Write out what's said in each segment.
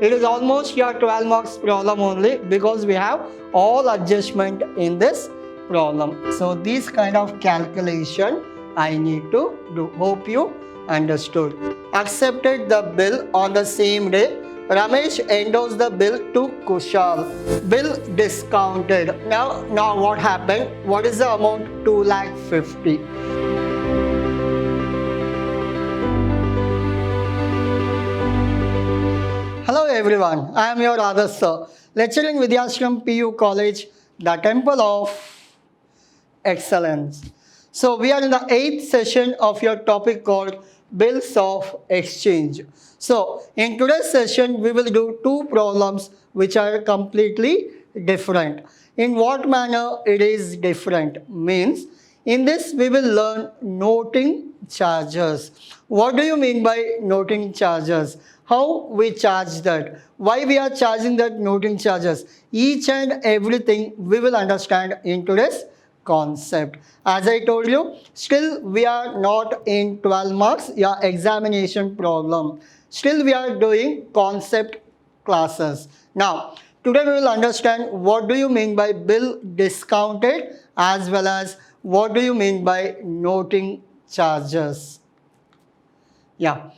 It is almost your 12 marks problem only because we have all adjustment in this problem. So this kind of calculation I need to do. Hope you understood. Accepted the bill on the same day. Ramesh endorsed the bill to Kushal. Bill discounted. Now what happened? What is the amount? 2,50,000. Hello everyone, I am your Adarsh sir, lecturing Vidhyaashram PU College, the Temple of Excellence. So we are in the 8th session of your topic called Bills of Exchange. So in today's session, we will do two problems which are completely different. In what manner it is different? Means in this we will learn noting charges. What do you mean by noting charges? How we charge that? Why we are charging that noting charges? Each and everything we will understand in today's concept. As I told you, still we are not in 12 marks, your examination problem. Still we are doing concept classes. Now, today we will understand what do you mean by bill discounted as well as what do you mean by noting charges. Yeah.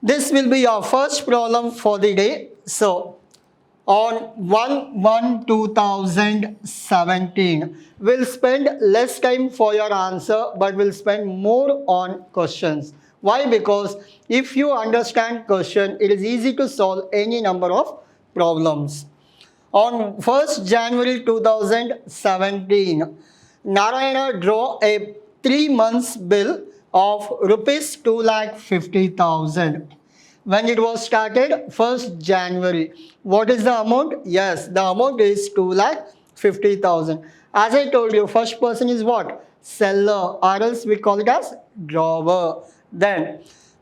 This will be your first problem for the day. So, on 1/1/2017, we'll spend less time for your answer, but we'll spend more on questions. Why? Because if you understand question, it is easy to solve any number of problems. On 1st January 2017, Narayana drew a 3 months bill of rupees 2,50,000. When it was started, 1st January. What is the amount? Yes, the amount is 2,50,000. As I told you, first person is what? Seller, or else we call it as drawer. Then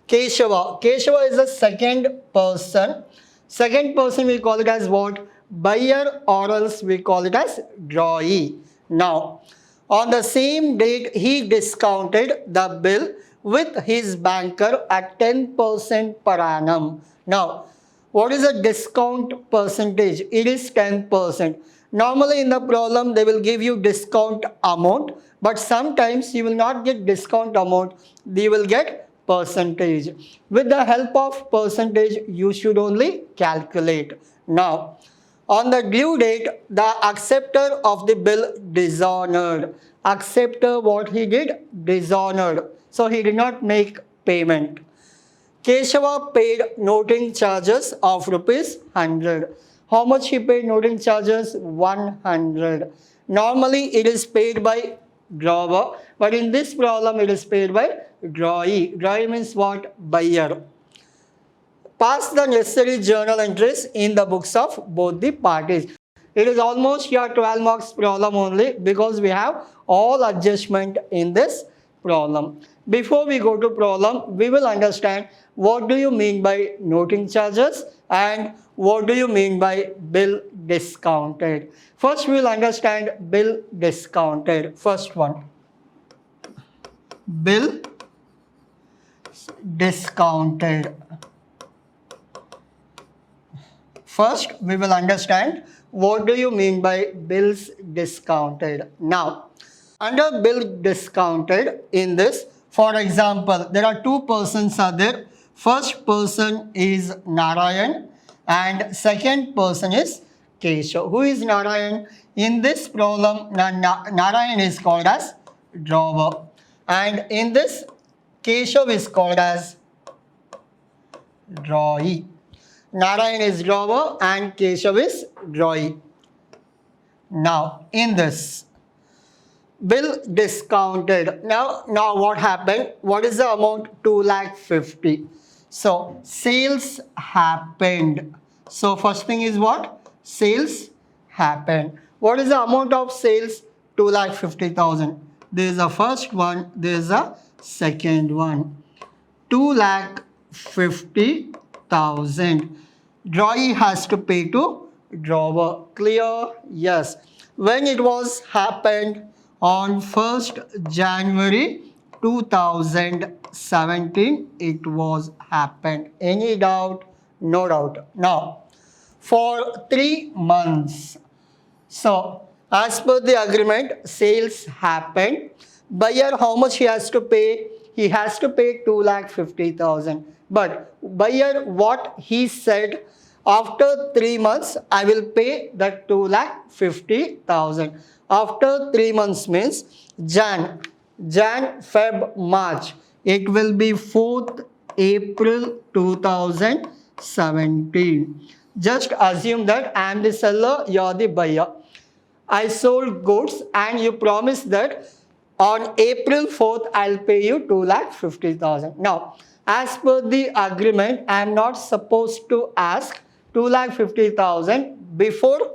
Keshava. Keshava is the second person. Second person we call it as what? Buyer, or else we call it as drawee. Now, on the same date, he discounted the bill with his banker at 10% per annum. Now, what is the discount percentage? It is 10%. Normally in the problem, they will give you discount amount, but sometimes you will not get discount amount, they will get percentage. With the help of percentage, you should only calculate. Now, on the due date, the acceptor of the bill dishonored. Acceptor, what he did? Dishonored. So he did not make payment. Keshava paid noting charges of rupees 100. How much he paid noting charges? 100. Normally it is paid by drawer, but in this problem it is paid by drawee. Drawee means what? Buyer. Pass the necessary journal entries in the books of both the parties. It is almost your 12 marks problem only because we have all adjustment in this problem. Before we go to problem, we will understand what do you mean by noting charges and what do you mean by bill discounted. First, we will understand bill discounted. First one. Bill discounted. First, we will understand what do you mean by bills discounted. Now, under bill discounted in this, for example, there are two persons are there. First person is Narayan and second person is Keshav. Who is Narayan? In this problem, Narayan is called as drawer. And in this, Keshav is called as drawee. Narayan is drawer and Keshav is drawee. Now, in this, bill discounted. Now what happened? What is the amount? 2,50,000. So, sales happened. So, first thing is what? Sales happened. What is the amount of sales? 2,50,000. This is the first one. This is the second one. 2,50,000. Drawee has to pay to drawer. Clear? Yes. When it was happened on 1st January 2017, it was happened. Any doubt? no doubt. Now, for 3 months, so as per the agreement, sales happened. Buyer, how much he has to pay? He has to pay 2,50,000. But buyer, what he said, after 3 months, I will pay the 2,50,000. After 3 months means Jan, Feb, March. It will be 4th April 2017. Just assume that I am the seller, you are the buyer. I sold goods and you promised that on April 4th, I'll pay you 2,50,000. Now, as per the agreement, I am not supposed to ask 2,50,000 before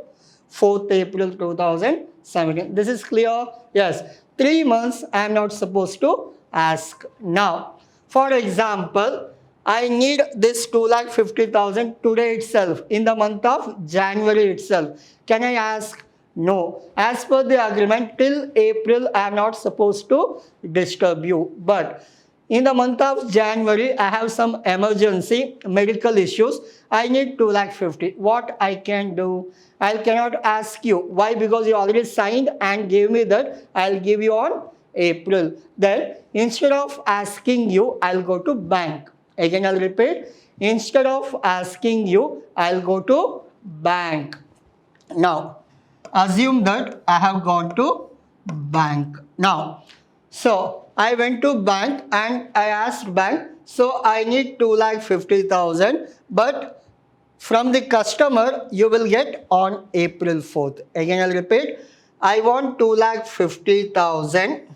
4th April 2017. This is clear? Yes. 3 months I am not supposed to ask. Now, for example, I need this 2,50,000 today itself, in the month of January itself. Can I ask? No. As per the agreement, till April, I am not supposed to disturb you. But in the month of January, I have some emergency medical issues. I need 2,50,000. What I can do? I cannot ask you. Why? Because you already signed and gave me that. I'll give you on April. Then, instead of asking you, I'll go to bank. Again, I'll repeat. Instead of asking you, I'll go to bank. Now, assume that I have gone to bank. Now, so I went to bank and I asked bank, so I need 2,50,000, but from the customer, you will get on April 4th. Again, I'll repeat. I want 2,50,000,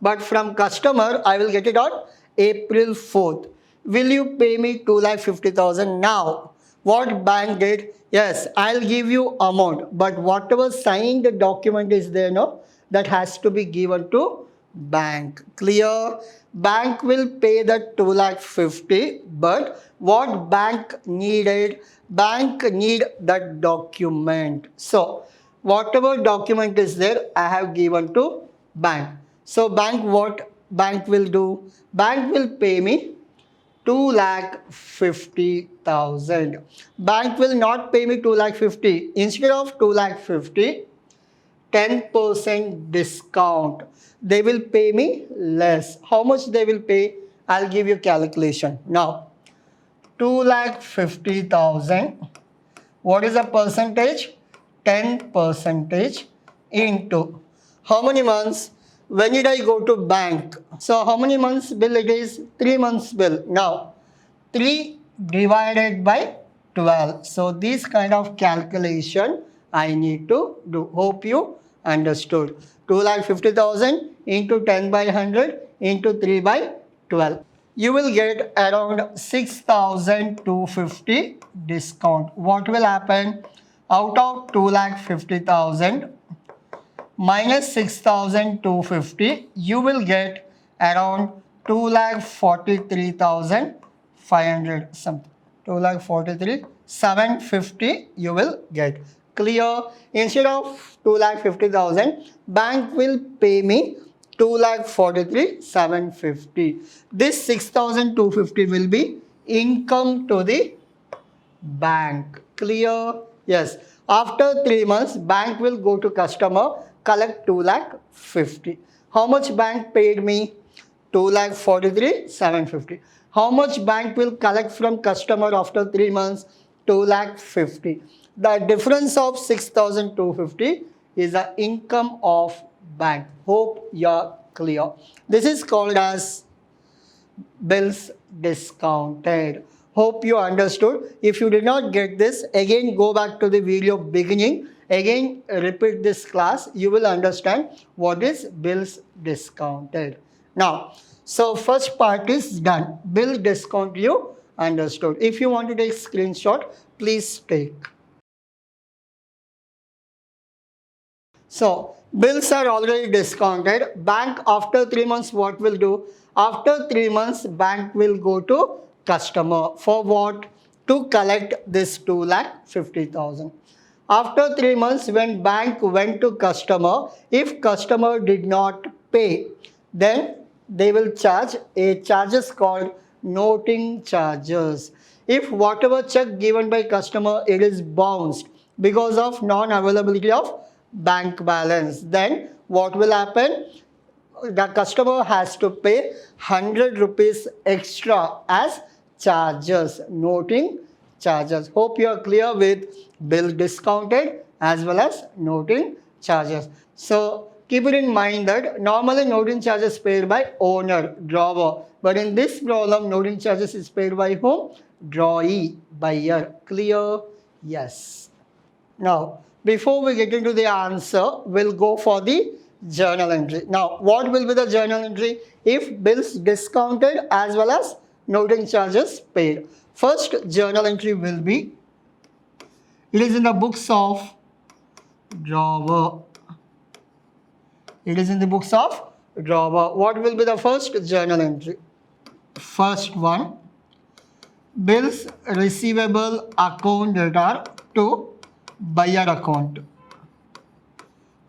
but from customer, I will get it on April 4th. Will you pay me 2,50,000 now? What bank did? Yes, I'll give you amount, but whatever signed document is there, no, that has to be given to bank. Clear? Bank will pay the 2,50,000, but what bank needed? Bank need that document. So, whatever document is there, I have given to bank. So, bank, what bank will do? Bank will pay me 2,50,000. Bank will not pay me 2,50,000. Instead of 2,50,000, 10% discount. They will pay me less. How much they will pay? I'll give you calculation. Now, 2,50,000. What is the percentage? 10% into how many months? When did I go to bank? So how many months bill it is? 3 months bill. Now, 3 divided by 12. So this kind of calculation I need to do. Hope you understood. 2,50,000 into 10 by 100 into 3 by 12. You will get around 6,250 discount. What will happen? Out of 2,50,000 minus 6,250, you will get around 2,43,500 something. 2,43,750 you will get. Clear? Instead of 2,50,000, bank will pay me 2,43,750. This 6,250 will be income to the bank. Clear? Yes. After 3 months, bank will go to customer, collect 2,50,000. How much bank paid me? 2,43,750. How much bank will collect from customer after 3 months? 2,50,000. The difference of 6,250 is the income of bank. Hope you are clear. This is called as bills discounted. Hope you understood. If you did not get this, again go back to the video beginning. Again repeat this class. You will understand what is bills discounted. Now, so first part is done. Bill discount you understood. If you want to take screenshot, please take. So, bills are already discounted. Bank after 3 months what will do? After 3 months, bank will go to customer. For what? To collect this 2,50,000. After 3 months, when bank went to customer, if customer did not pay, then they will charge a charges called noting charges. If whatever check given by customer, it is bounced because of non-availability of bank balance, then what will happen? The customer has to pay 100 rupees extra as charges, noting charges. Hope you are clear with bill discounted as well as noting charges. So keep it in mind that normally noting charges paid by owner, drawer. But in this problem, noting charges is paid by whom? Drawee, buyer. Clear? Yes. Now, before we get into the answer, we'll go for the journal entry. Now, what will be the journal entry? If bills discounted as well as noting charges paid. First journal entry will be, it is in the books of drawer. It is in the books of drawer. What will be the first journal entry? First one, bills receivable account data to buyer account.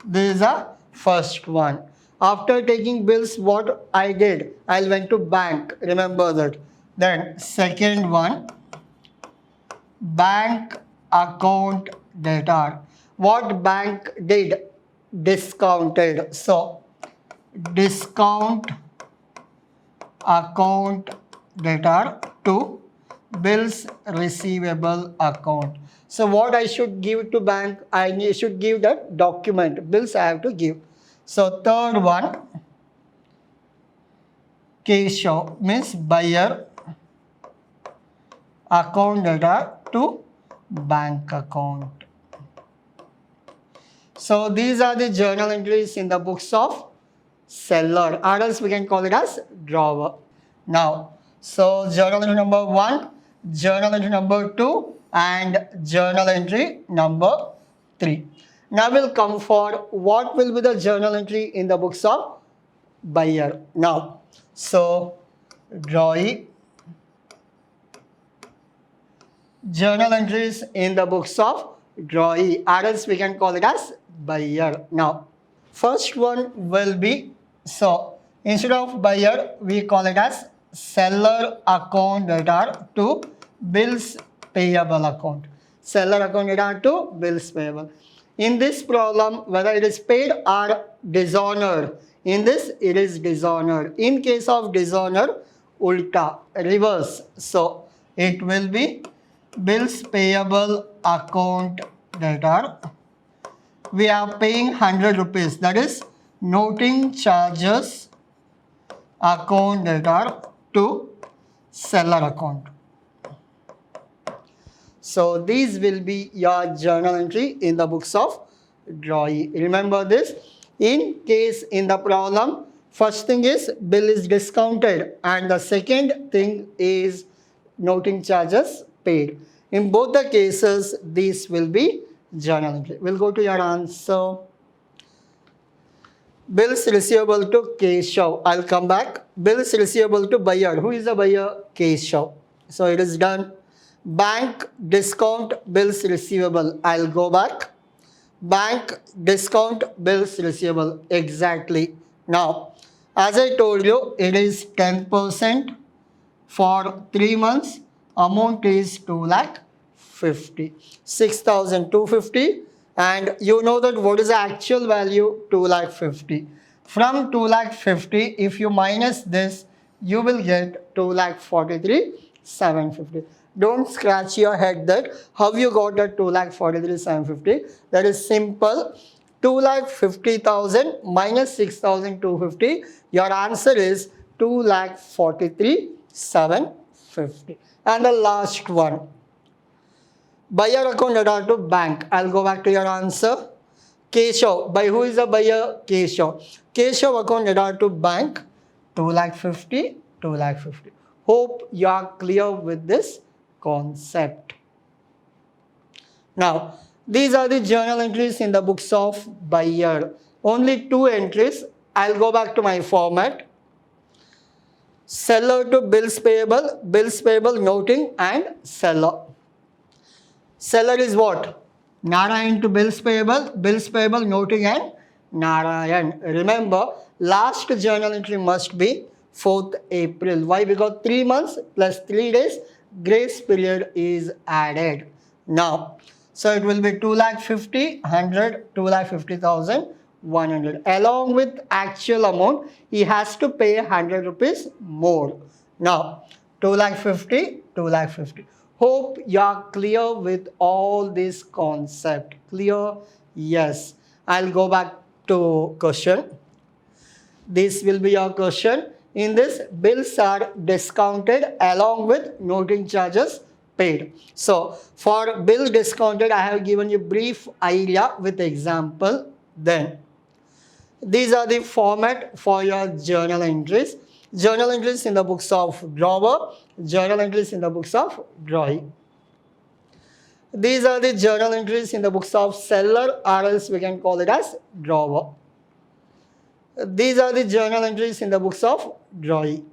This is the first one. After taking bills, what I did? I went to bank. Remember that. Then second one, bank account data. What bank did? Discounted. So discount account data to bills receivable account. So what I should give to bank? I should give that document. Bills I have to give. So third one, Keshav means buyer account data to bank account. So these are the journal entries in the books of seller, or else we can call it as drawer. Now, so journal entry number 1, journal entry number 2, and journal entry number 3. Now we'll come for what will be the journal entry in the books of buyer. Now, so drawee, journal entries in the books of drawee, or else we can call it as buyer. Now, first one will be, so instead of buyer, we call it as seller account data to bills payable account. Seller account data to bills payable. In this problem, whether it is paid or dishonored, in this it is dishonored. In case of dishonored, ulta, reverse. So it will be bills payable account data. We are paying 100 rupees, that is noting charges account data to seller account. So these will be your journal entry in the books of drawee. Remember this. In case in the problem, first thing is bill is discounted and the second thing is noting charges paid. In both the cases, these will be journal entry. We'll go to your answer. Bills receivable to Keshav. I'll come back. Bills receivable to buyer. Who is the buyer? Keshav. So it is done. Bank discount bills receivable. I'll go back. Bank discount bills receivable. Exactly. Now, as I told you, it is 10% for 3 months. Amount is 2,50,000. 6,250. And you know that what is the actual value? 2,50,000. From 2,50,000, if you minus this, you will get 2,43,750. Don't scratch your head that how you got that 2,43,750. That is simple. 2,50,000 minus 6,250. Your answer is 2,43,750. And the last one, buyer account data to bank. I'll go back to your answer. Keshav. By who is the buyer? Keshav. Keshav account data to bank. 2,50,000, 2,50,000. Hope you are clear with this concept. Now, these are the journal entries in the books of buyer. Only 2 entries. I'll go back to my format. Seller to bills payable noting, and seller. Seller is what? Narayan to bills payable noting, and Narayan. Remember, last journal entry must be 4th April. Why? Because 3 months plus 3 days, grace period is added. Now, so it will be 2,50,000, 100, 2,50,000, 100. Along with actual amount, he has to pay 100 rupees more. Now, 2,50,000, 2,50,000. Hope you are clear with all this concept. Clear? Yes. I'll go back to question. This will be your question. In this, bills are discounted along with noting charges paid. So, for bill discounted, I have given you brief idea with example. Then, these are the format for your journal entries. Journal entries in the books of drawer, journal entries in the books of drawing. These are the journal entries in the books of seller, or else we can call it as drawer. These are the journal entries in the books of drawing.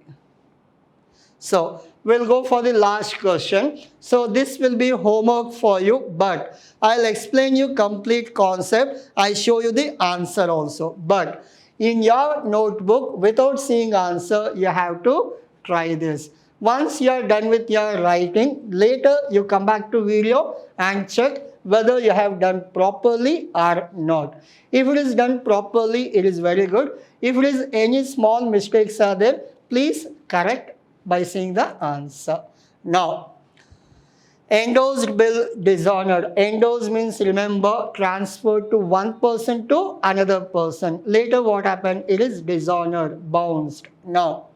So, we'll go for the last question. So, this will be homework for you, but I'll explain you complete concept. I show you the answer also. But in your notebook, without seeing answer, you have to try this. Once you are done with your writing, later you come back to video and check whether you have done properly or not. If it is done properly, it is very good. If it is any small mistakes are there, please correct by seeing the answer. Now, endorsed bill dishonored. Endorsed means, remember, transferred to one person to another person. Later what happened? It is dishonored, bounced. Now,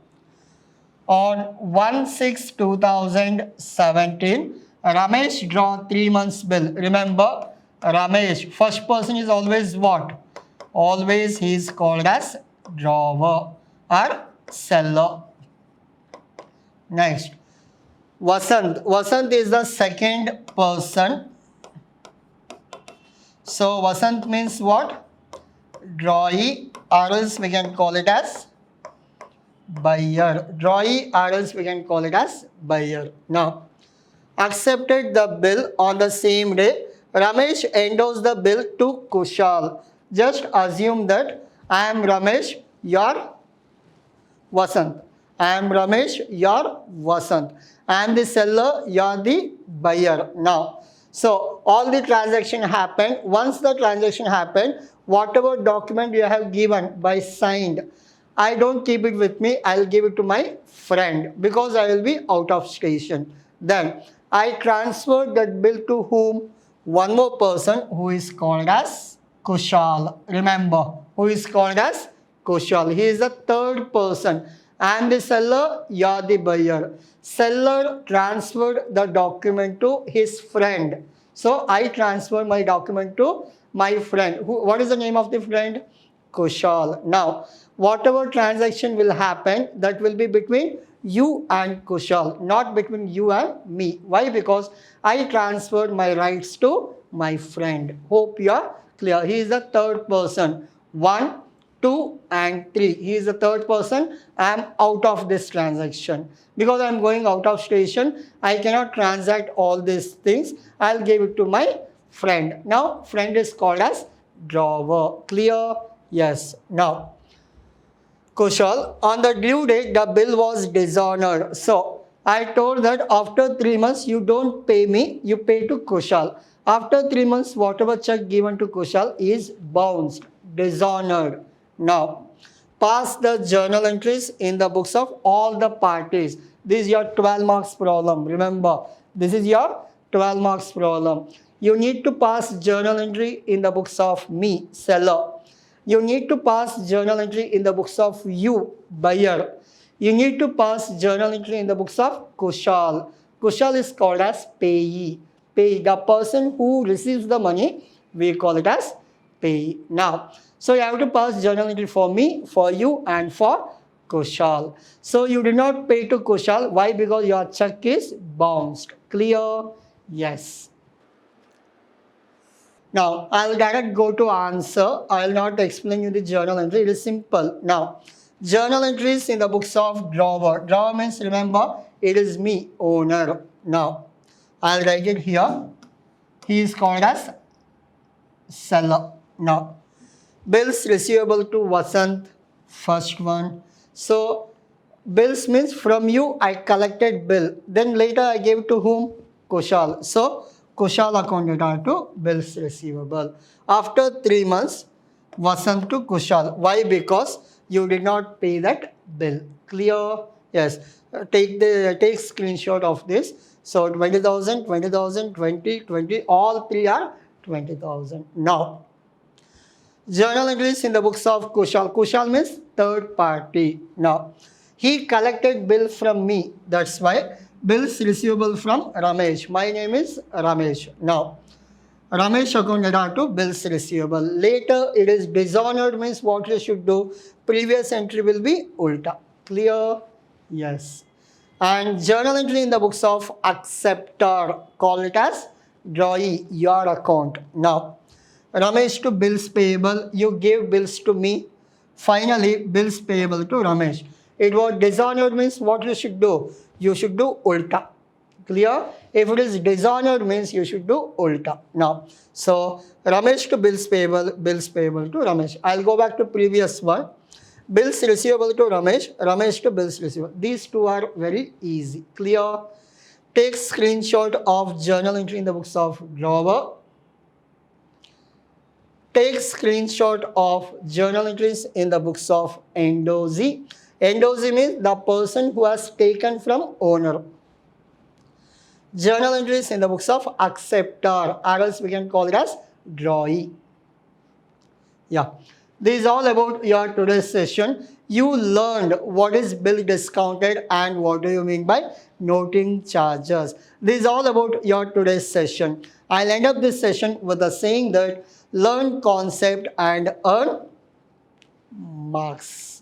on 1/6/2017, Ramesh draw 3 months bill. Remember, Ramesh, first person is always what? Always he is called as drawer or seller. Next, Vasant. Vasant is the second person. So, Vasant means what? Drawee, or else we can call it as buyer. Drawee, or else we can call it as buyer. Now, accepted the bill on the same day. Ramesh endorsed the bill to Kushal. Just assume that I am Ramesh, your Vasant. I am Ramesh, your Vasant. I am the seller, you are the buyer. Now, so all the transaction happened. Once the transaction happened, whatever document you have given by signed, I don't keep it with me. I'll give it to my friend because I will be out of station. Then I transferred that bill to whom? One more person who is called as Kushal. Remember, who is called as Kushal. He is the third person. I am the seller, you are the buyer. Seller transferred the document to his friend. So I transferred my document to my friend. What is the name of the friend? Kushal. Now, whatever transaction will happen, that will be between you and Kushal, not between you and me. Why? Because I transferred my rights to my friend. Hope you are clear. He is the third person. 1, 2 and 3. He is the third person. I am out of this transaction. Because I am going out of station, I cannot transact all these things. I will give it to my friend. Now, friend is called as drawer. Clear? Yes. Now, Kushal, on the due date, the bill was dishonored. So, I told that after 3 months, you don't pay me, you pay to Kushal. After 3 months, whatever check given to Kushal is bounced, dishonored. Now, pass the journal entries in the books of all the parties. This is your 12 marks problem. Remember, this is your 12 marks problem. You need to pass journal entry in the books of me, seller. You need to pass journal entry in the books of you, buyer. You need to pass journal entry in the books of Kushal. Kushal is called as payee. Payee, the person who receives the money, we call it as payee. Now, so you have to pass journal entry for me, for you, and for Kushal. So you did not pay to Kushal. Why? Because your check is bounced. Clear? Yes. Now, I'll direct go to answer. I'll not explain you the journal entry. It is simple. Now, journal entries in the books of drawer. Drawer means, remember, it is me, owner. Now, I'll write it here. He is called as seller. Now, bills receivable to Vasant, first one. So, Bills means from you I collected bill. Then later I gave to whom? Kushal. So Kushal account data to bills receivable. After 3 months, Vasant to Kushal. Why? Because you did not pay that bill. Clear? Yes. Take screenshot of this. So 20,000, 20,000, 20, 20, all three are 20,000. Now, journal entries in the books of Kushal. Kushal means third party. Now, he collected bill from me. That's why bills receivable from Ramesh. My name is Ramesh. Now, Ramesh account data to bills receivable. Later, it is dishonored means what you should do. Previous entry will be ulta. Clear? Yes. And journal entry in the books of acceptor. Call it as drawee, your account. Now, Ramesh to bills payable. You gave bills to me. Finally, bills payable to Ramesh. It was dishonored means what you should do. You should do ulta. Clear? If it is dishonored means you should do ulta. Now, so Ramesh to bills payable to Ramesh. I'll go back to previous one. Bills receivable to Ramesh, Ramesh to bills receivable. These two are very easy. Clear? Take screenshot of journal entry in the books of Grover. Take screenshot of journal entries in the books of Endorsed. Endorsed means the person who has taken from owner. Journal entries in the books of acceptor, or else we can call it as drawee. Yeah. This is all about your today's session. You learned what is bill discounted and what do you mean by noting charges. This is all about your today's session. I'll end up this session with the saying that learn concept and earn marks.